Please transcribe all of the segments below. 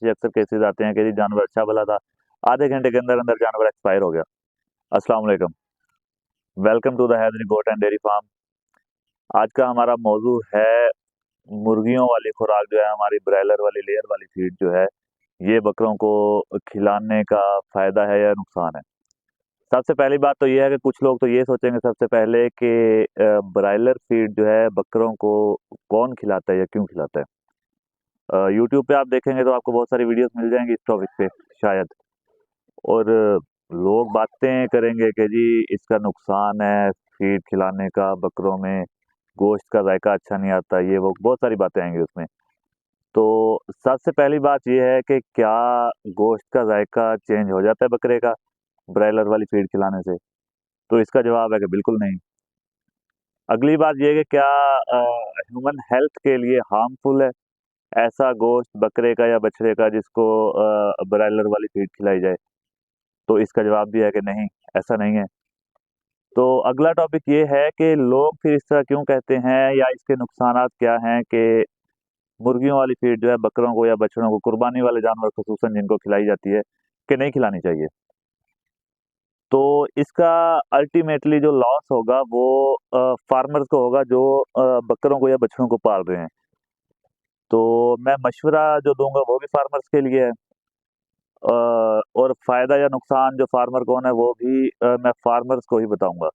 ये अक्सर केसेस आते हैं कि जी जानवर अच्छा भला था, आधे घंटे के अंदर अंदर जानवर एक्सपायर हो गया। अस्सलाम वालेकुम, welcome to the Haidari goat and dairy farm. आज का हमारा मौजू है मुर्गियों वाली खुराक जो है, हमारी ब्रायलर वाली लेयर वाली फीड जो है, ये बकरों को खिलाने का फायदा है या नुकसान है। सबसे पहली बात तो ये है कि कुछ लोग तो ये सोचेंगे सबसे पहले कि ब्रायलर फीड जो है बकरों को कौन खिलाता है या क्यों खिलाता है। यूट्यूब पे आप देखेंगे तो आपको बहुत सारी वीडियोस मिल जाएंगी इस टॉपिक पे शायद, और लोग बातें करेंगे कि जी इसका नुकसान है फीड खिलाने का, बकरों में गोश्त का जायका अच्छा नहीं आता, ये वो बहुत सारी बातें आएंगी उसमें। तो सबसे पहली बात ये है कि क्या गोश्त का जायका चेंज हो जाता है बकरे का ब्रायलर वाली फीड खिलाने से? तो इसका जवाब है कि बिल्कुल नहीं। अगली बात ये है कि क्या ह्यूमन हेल्थ के लिए हार्मफुल है ऐसा गोश्त बकरे का या बछड़े का जिसको ब्रायलर वाली फीड खिलाई जाए? तो इसका जवाब भी है कि नहीं, ऐसा नहीं है। तो अगला टॉपिक ये है कि लोग फिर इस तरह क्यों कहते हैं या इसके नुकसानात क्या हैं कि मुर्गियों वाली फीड जो है बकरों को या बछड़ों को, कुर्बानी वाले जानवर खसूसन जिनको खिलाई जाती है, कि नहीं खिलानी चाहिए। तो इसका अल्टीमेटली जो लॉस होगा वो फार्मर्स को होगा जो बकरों को या बछड़ों को पाल रहे हैं। तो मैं मशवरा जो दूंगा वो भी फार्मर्स के लिए है, और फायदा या नुकसान जो फार्मर कौन है वो भी मैं फार्मर्स को ही बताऊंगा।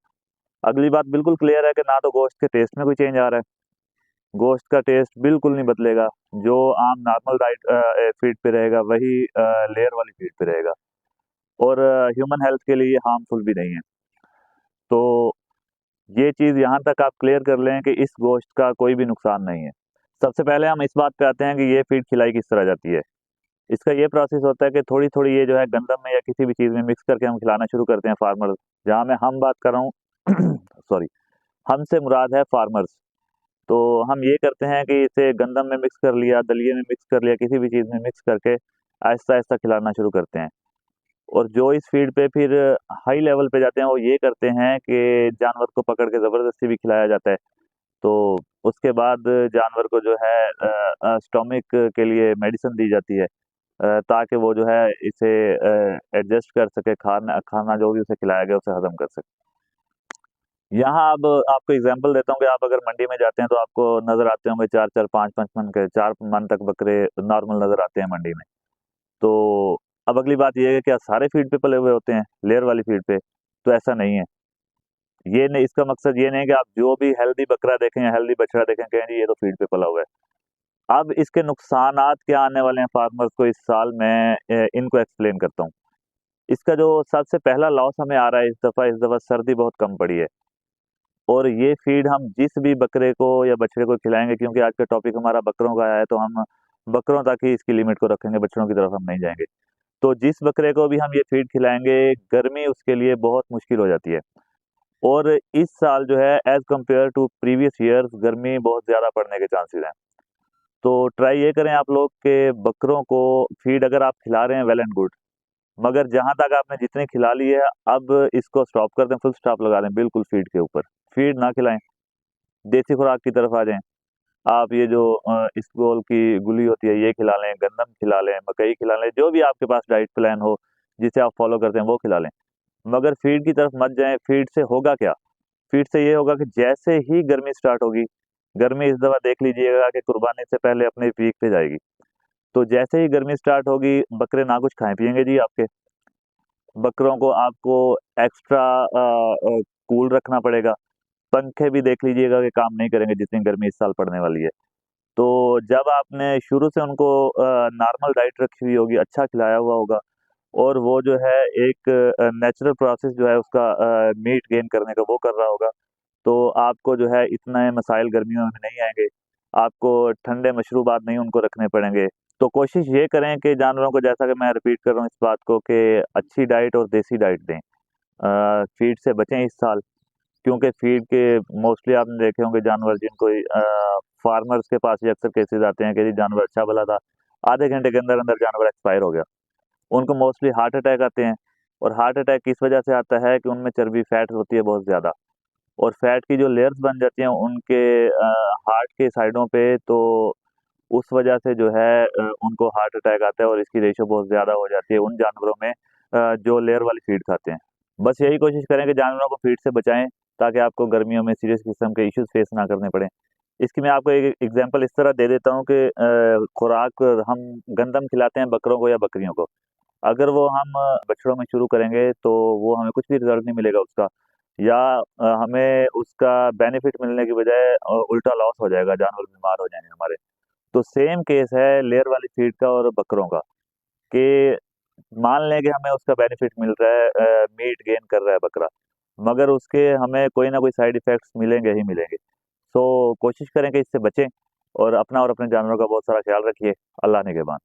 अगली बात बिल्कुल क्लियर है कि ना तो गोश्त के टेस्ट में कोई चेंज आ रहा है, गोश्त का टेस्ट बिल्कुल नहीं बदलेगा। जो आम नॉर्मल डाइट फीड पे रहेगा वही लेयर वाली फीड पे रहेगा, और ह्यूमन हेल्थ के लिए हार्मफुल भी नहीं है। तो ये चीज़ यहाँ तक आप क्लियर कर लें कि इस गोश्त का कोई भी नुकसान नहीं है। सबसे पहले हम इस बात पे आते हैं कि ये फीड खिलाई किस तरह जाती है। इसका ये प्रोसेस होता है कि थोड़ी थोड़ी ये जो है गंदम में या किसी भी चीज़ में मिक्स करके हम खिलाना शुरू करते हैं फार्मर। जहाँ मैं हम बात कर रहा हूँ सॉरी, हमसे मुराद है फार्मर्स। तो हम ये करते हैं कि इसे गंदम में मिक्स कर लिया, दलिए में मिक्स कर लिया, किसी भी चीज़ में मिक्स करके आहिस्ता आहिस्ता खिलाना शुरू करते हैं। और जो इस फीड पे फिर हाई लेवल पे जाते हैं वो ये करते हैं कि जानवर को पकड़ के ज़बरदस्ती भी खिलाया जाता है। तो उसके बाद जानवर को जो है स्टोमिक के लिए मेडिसिन दी जाती है, ताकि वो जो है इसे एडजस्ट कर सके, खाना खाना जो भी उसे खिलाया गया उसे हजम कर सके। यहाँ अब आपको एग्जांपल देता हूँ कि आप अगर मंडी में जाते हैं तो आपको नजर आते होंगे चार चार पाँच पाँच मन के, 4 मन तक बकरे नॉर्मल नजर आते हैं मंडी में। तो अब अगली बात ये है कि क्या सारे फीड पे पले हुए होते हैं लेयर वाली फीड पे? तो ऐसा नहीं है। ये नहीं, इसका मकसद ये नहीं कि आप जो भी हेल्दी बकरा देखें या हेल्दी बछड़ा देखें कहें जी ये तो फीड पे पला हुआ है। अब इसके नुकसानात क्या आने वाले हैं फार्मर्स को इस साल, मैं इनको एक्सप्लेन करता हूँ। इसका जो सबसे पहला लॉस हमें आ रहा है इस दफा सर्दी बहुत कम पड़ी है, और ये फीड हम जिस भी बकरे को या बछड़े को खिलाएंगे, क्योंकि आज का टॉपिक हमारा बकरों का है, तो हम बकरों तक ही इसकी लिमिट को रखेंगे, बछड़ों की तरफ हम नहीं जाएंगे। तो जिस बकरे को भी हम ये फीड खिलाएंगे, गर्मी उसके लिए बहुत मुश्किल हो जाती है। और इस साल जो है as compare to previous years गर्मी बहुत ज़्यादा पड़ने के चांसेस हैं। तो ट्राई ये करें आप लोग के बकरों को फीड अगर आप खिला रहे हैं वेल एंड गुड, मगर जहां तक आपने जितनी खिला ली है अब इसको स्टॉप कर दें, फुल स्टॉप लगा दें बिल्कुल फीड के ऊपर। फीड ना खिलाएं, देसी खुराक की तरफ आ जाएं। आप ये जो इसबगोल की गुली होती है ये खिला लें, गंदम खिला लें, मकई खिला लें, जो भी आपके पास डाइट प्लान हो जिसे आप फॉलो करते हैं वो खिला लें, मगर फीड की तरफ मत जाएं। फीड से होगा क्या? फीड से ये होगा कि जैसे ही गर्मी स्टार्ट होगी, गर्मी इस दफा देख लीजिएगा कि कुर्बानी से पहले अपने पीक पे जाएगी। तो जैसे ही गर्मी स्टार्ट होगी बकरे ना कुछ खाएं पिएंगे जी आपके। बकरों को आपको एक्स्ट्रा कूल रखना पड़ेगा। पंखे भी देख लीजिएगा कि काम नहीं करेंगे जितनी गर्मी इस साल पड़ने वाली है। तो जब आपने शुरू से उनको नॉर्मल डाइट रखी हुई होगी, अच्छा खिलाया हुआ होगा, और वो जो है एक नेचुरल प्रोसेस जो है उसका मीट गेन करने का वो कर रहा होगा, तो आपको जो है इतने मसाइल गर्मियों में नहीं आएंगे। आपको ठंडे मशरूबात नहीं उनको रखने पड़ेंगे। तो कोशिश ये करें कि जानवरों को, जैसा कि मैं रिपीट कर रहा हूँ इस बात को, कि अच्छी डाइट और देसी डाइट दें। फीड से बचें इस साल, क्योंकि फीड के मोस्टली आपने देखे होंगे जानवर जिनको फार्मर्स के पास ये अक्सर केसेस आते हैं कि जी जानवर अच्छा भला था, आधे घंटे के अंदर अंदर जानवर एक्सपायर हो गया। उनको मोस्टली हार्ट अटैक आते हैं, और हार्ट अटैक किस वजह से आता है कि उनमें चर्बी फैट होती है बहुत ज़्यादा, और फैट की जो लेयर्स बन जाती हैं उनके हार्ट के साइडों पे, तो उस वजह से जो है उनको हार्ट अटैक आता है और इसकी रेशो बहुत ज़्यादा हो जाती है उन जानवरों में जो लेयर वाली फीड खाते हैं। बस यही कोशिश करें कि जानवरों को फीड से बचाएं, ताकि आपको गर्मियों में सीरियस किस्म के इश्यूज फेस ना करने पड़े। इसकी मैं आपको एक एग्जांपल इस तरह दे देता हूँ कि खुराक हम गंदम खिलाते हैं बकरों को या बकरियों को। अगर वो हम बछड़ों में शुरू करेंगे तो वो हमें कुछ भी रिजल्ट नहीं मिलेगा उसका, या हमें उसका बेनिफिट मिलने की बजाय उल्टा लॉस हो जाएगा, जानवर बीमार हो जाएंगे हमारे। तो सेम केस है लेयर वाली फीड का और बकरों का, कि मान लें कि हमें उसका बेनिफिट मिल रहा है, मीट गेन कर रहा है बकरा, मगर उसके हमें कोई ना कोई साइड इफेक्ट्स मिलेंगे ही मिलेंगे। तो कोशिश करें कि इससे बचें और अपना और अपने जानवरों का बहुत सारा ख्याल रखिए। अल्लाह ने के बाद।